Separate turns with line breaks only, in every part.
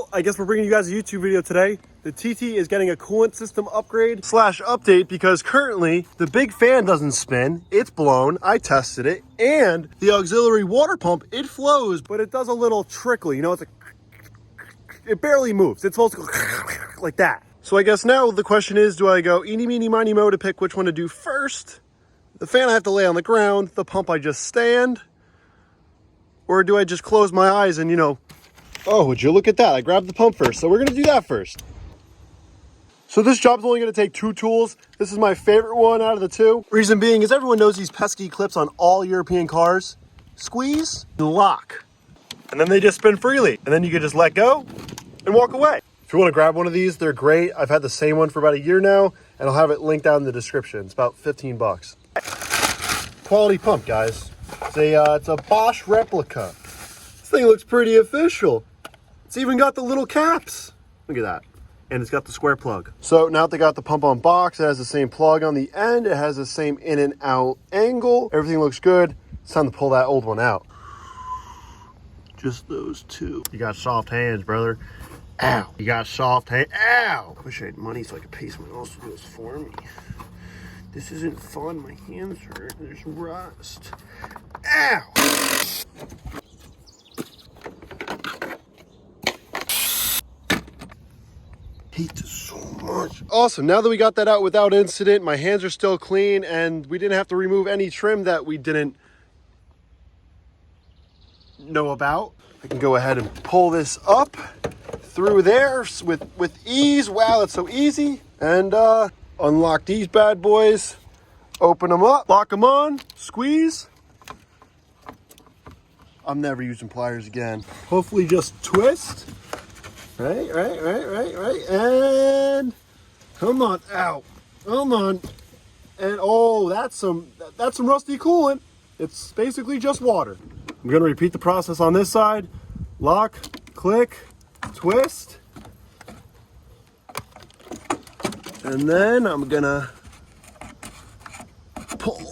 Well, I guess we're bringing you guys a YouTube video today. The TT is getting a coolant system upgrade / update because currently the big fan doesn't spin. It's blown. I tested it. And the auxiliary water pump, it flows, but it does a little trickle. You know, it barely moves. It's supposed to go like that. So I guess now the question is, do I go eeny, meeny, miny, mo to pick which one to do first? The fan I have to lay on the ground. The pump I just stand. Or do I just close my eyes and, you know, oh, would you look at that? I grabbed the pump first, so we're gonna do that first. So this job's only gonna take 2 tools. This is my favorite one out of the 2. Reason being is everyone knows these pesky clips on all European cars. Squeeze and lock. And then they just spin freely. And then you can just let go and walk away. If you wanna grab one of these, they're great. I've had the same one for about a year now, and I'll have it linked down in the description. It's about 15 bucks. Quality pump, guys. It's a Bosch replica. This thing looks pretty official. It's even got the little caps. Look at that. And it's got the square plug. So now that they got the pump on box, it has the same plug on the end. It has the same in and out angle. Everything looks good. It's time to pull that old one out. Just those 2. You got soft hands, brother. Ow. You got soft hands. Ow. I wish I had money so I could pay someone else to do this for me. This isn't fun. My hands hurt. There's rust. Ow. Hate this so much. Awesome. Now that we got that out without incident, my hands are still clean and we didn't have to remove any trim that we didn't know about. I can go ahead and pull this up through there with ease. Wow, that's so easy. And unlock these bad boys, open them up, lock them on, squeeze. I'm never using pliers again. Hopefully just twist. Right, and come on, out, come on. And oh, that's some rusty coolant. It's basically just water. I'm gonna repeat the process on this side. Lock, click, twist. And then I'm gonna pull.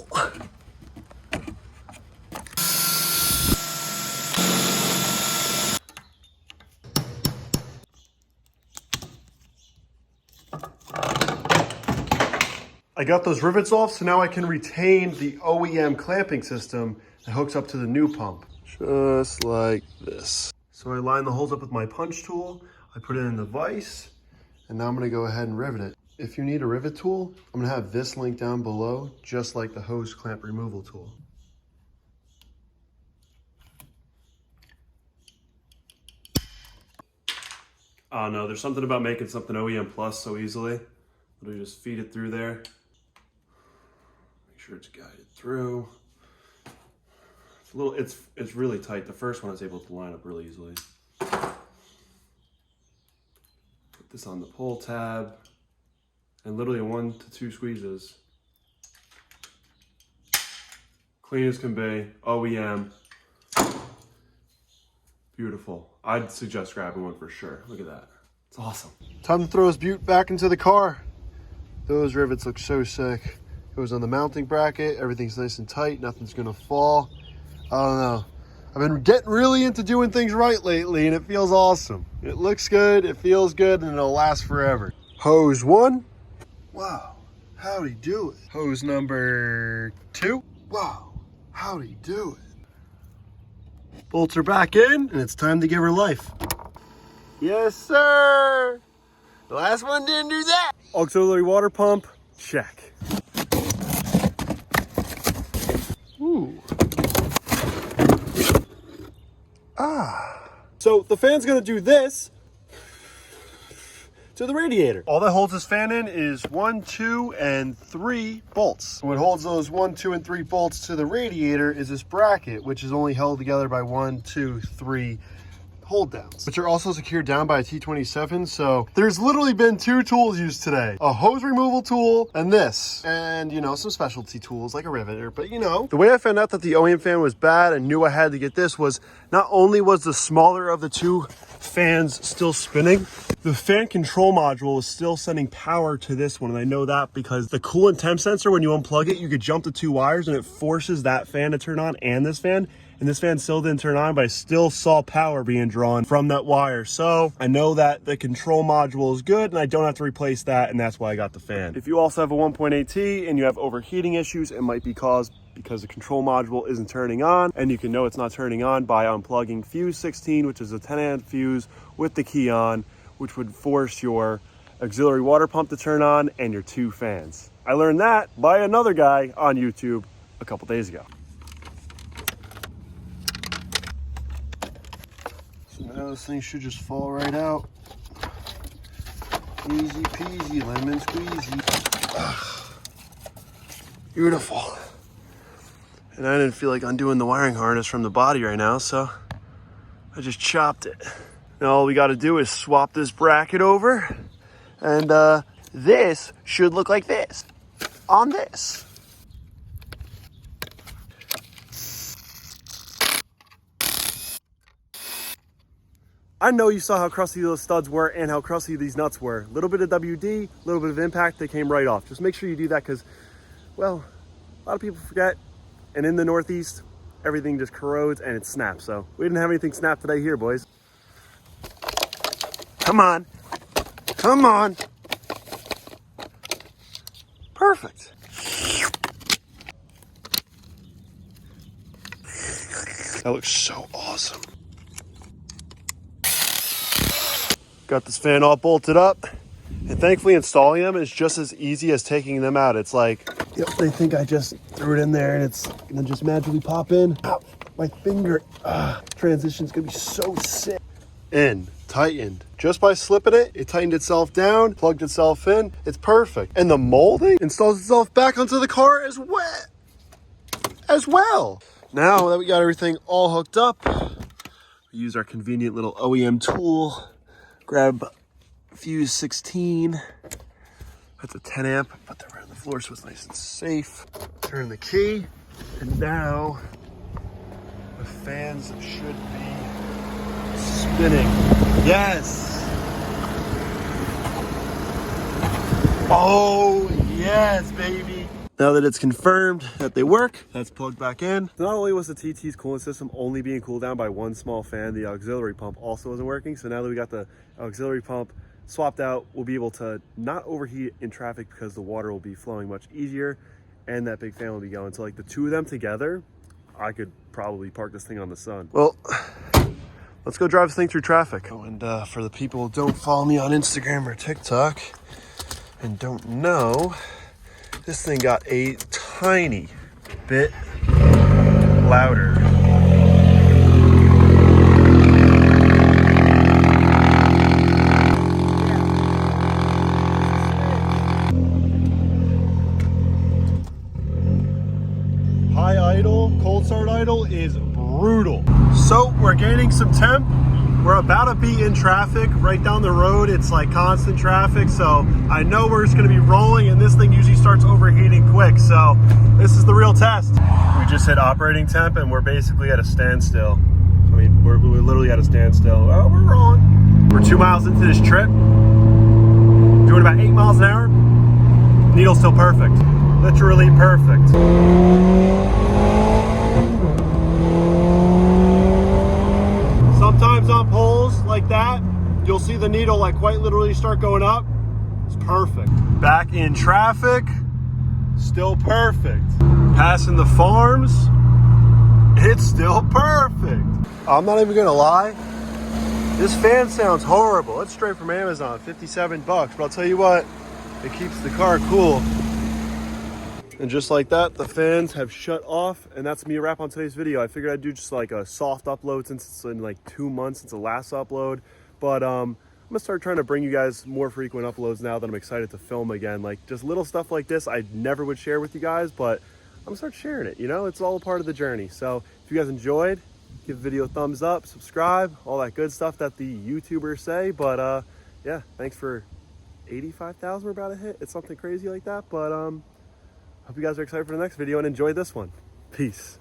I got those rivets off, so now I can retain the OEM clamping system that hooks up to the new pump. Just like this. So I line the holes up with my punch tool, I put it in the vise, and now I'm gonna go ahead and rivet it. If you need a rivet tool, I'm gonna have this link down below, just like the hose clamp removal tool. Oh no, there's something about making something OEM plus so easily. Literally just feed it through there. Make sure it's guided through. It's really tight. The first one I was able to line up really easily. Put this on the pull tab. And literally 1 to 2 squeezes. Clean as can be, OEM. Beautiful. I'd suggest grabbing one for sure. Look at that. It's awesome. Time to throw this beaut back into the car. Those rivets look so sick. Goes on the mounting bracket. Everything's nice and tight. Nothing's gonna fall. I don't know. I've been getting really into doing things right lately and it feels awesome. It looks good, it feels good, and it'll last forever. Hose 1. Wow, how'd he do it? Hose number 2. Wow, how'd he do it? Bolts are back in, and it's time to give her life. Yes, sir. The last one didn't do that. Auxiliary water pump, check. Ooh. Ah. So the fan's gonna do this to the radiator. All that holds this fan in is 1, 2, and 3 bolts. What holds those 1, 2, and 3 bolts to the radiator is this bracket, which is only held together by 1, 2, 3 hold downs, which are also secured down by a T27. So there's literally been 2 tools used today, a hose removal tool and this, and you know, some specialty tools like a riveter. But you know, the way I found out that the OEM fan was bad and knew I had to get this was not only was the smaller of the 2 fans still spinning, the fan control module is still sending power to this one. And I know that because the coolant temp sensor, when you unplug it, you could jump the 2 wires and it forces that fan to turn on and this fan. and this fan still didn't turn on, but I still saw power being drawn from that wire. So I know that the control module is good and I don't have to replace that, and that's why I got the fan. If you also have a 1.8T and you have overheating issues, it might be caused because the control module isn't turning on, and you can know it's not turning on by unplugging fuse 16, which is a 10 amp fuse with the key on, which would force your auxiliary water pump to turn on and your 2 fans. I learned that by another guy on YouTube a couple days ago. So now this thing should just fall right out. Easy peasy, lemon squeezy. Ugh. Beautiful. And I didn't feel like undoing the wiring harness from the body right now, so I just chopped it. Now all we gotta do is swap this bracket over, and this should look like this on this. I know you saw how crusty those studs were and how crusty these nuts were. A little bit of WD, a little bit of impact, they came right off. Just make sure you do that because, well, a lot of people forget. And in the Northeast, everything just corrodes and it snaps. So we didn't have anything snap today here, boys. Come on. Come on. Perfect. That looks so awesome. Got this fan all bolted up, and thankfully installing them is just as easy as taking them out. It's like, yep, they think I just threw it in there and it's gonna just magically pop in. Ow, my finger. Transition's gonna be so sick. In, tightened. Just by slipping it, it tightened itself down, plugged itself in. It's perfect. And the molding installs itself back onto the car as well. Now that we got everything all hooked up, we use our convenient little OEM tool. Grab fuse 16. That's a 10 amp. Put that right on the floor so it's nice and safe. Turn the key, and now the fans should be spinning. Yes. Oh yes, baby. Now that it's confirmed that they work, that's plugged back in. Not only was the TT's coolant system only being cooled down by one small fan, the auxiliary pump also wasn't working. So now that we got the auxiliary pump swapped out, we'll be able to not overheat in traffic because the water will be flowing much easier and that big fan will be going. So like the two of them together, I could probably park this thing on the sun. Well, let's go drive this thing through traffic. Oh, and for the people who don't follow me on Instagram or TikTok and don't know, this thing got a tiny bit louder. High idle, cold start idle is brutal. So we're gaining some temp. We're about to be in traffic right down the road. It's like constant traffic. So I know we're just gonna be rolling, and this thing usually starts overheating quick. So this is the real test. We just hit operating temp and we're basically at a standstill. I mean, we're literally at a standstill. Oh, we're rolling. We're 2 miles into this trip, doing about 8 miles an hour. Needle's still perfect, literally perfect. Sometimes on poles like that, you'll see the needle like quite literally start going up. It's perfect. Back in traffic, still perfect. Passing the farms, it's still perfect. I'm not even gonna lie, this fan sounds horrible. It's straight from Amazon, 57 bucks, but I'll tell you what, it keeps the car cool. And just like that, the fans have shut off, and that's me a wrap on today's video. I figured I'd do just like a soft upload since it's in like 2 months since the last upload. But I'm gonna start trying to bring you guys more frequent uploads now that I'm excited to film again. Like just little stuff like this I never would share with you guys, but I'm gonna start sharing it, you know? It's all a part of the journey. So if you guys enjoyed, give the video a thumbs up, subscribe, all that good stuff that the YouTubers say. But yeah, thanks for 85,000 we're about to hit. It's something crazy like that, but hope you guys are excited for the next video and enjoy this one. Peace.